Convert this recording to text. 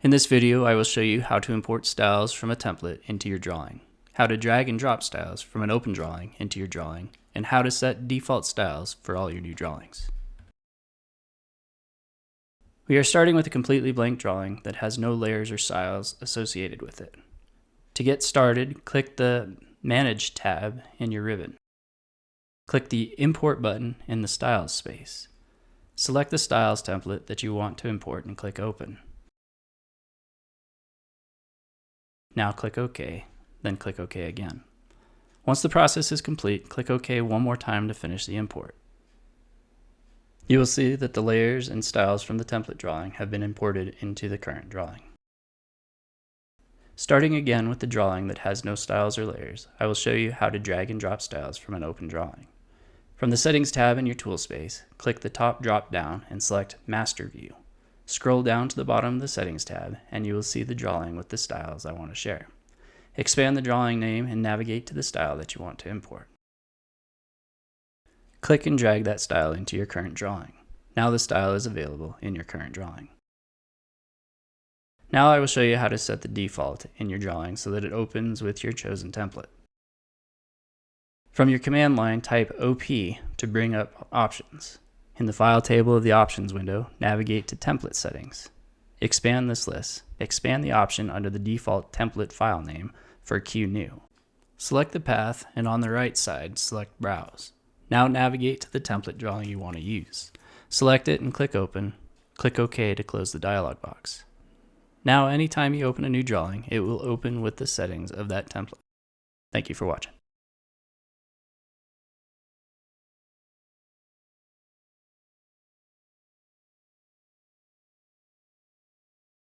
In this video, I will show you how to import styles from a template into your drawing, how to drag and drop styles from an open drawing into your drawing, and how to set default styles for all your new drawings. We are starting with a completely blank drawing that has no layers or styles associated with it. To get started, click the Manage tab in your ribbon. Click the Import button in the Styles space. Select the Styles template that you want to import and click Open. Now click OK, then click OK again. Once the process is complete, click OK one more time to finish the import. You will see that the layers and styles from the template drawing have been imported into the current drawing. Starting again with the drawing that has no styles or layers, I will show you how to drag and drop styles from an open drawing. From the Settings tab in your tool space, click the top drop down and select Master View. Scroll down to the bottom of the Settings tab and you will see the drawing with the styles I want to share. Expand the drawing name and navigate to the style that you want to import. Click and drag that style into your current drawing. Now the style is available in your current drawing. Now I will show you how to set the default in your drawing so that it opens with your chosen template. From your command line, type OP to bring up options. In the file table of the options window, navigate to Template Settings. Expand this list. Expand the option under the default template file name for QNew. Select the path and on the right side, select Browse. Now navigate to the template drawing you want to use. Select it and click Open. Click OK to close the dialog box. Now anytime you open a new drawing, it will open with the settings of that template. Thank you for watching.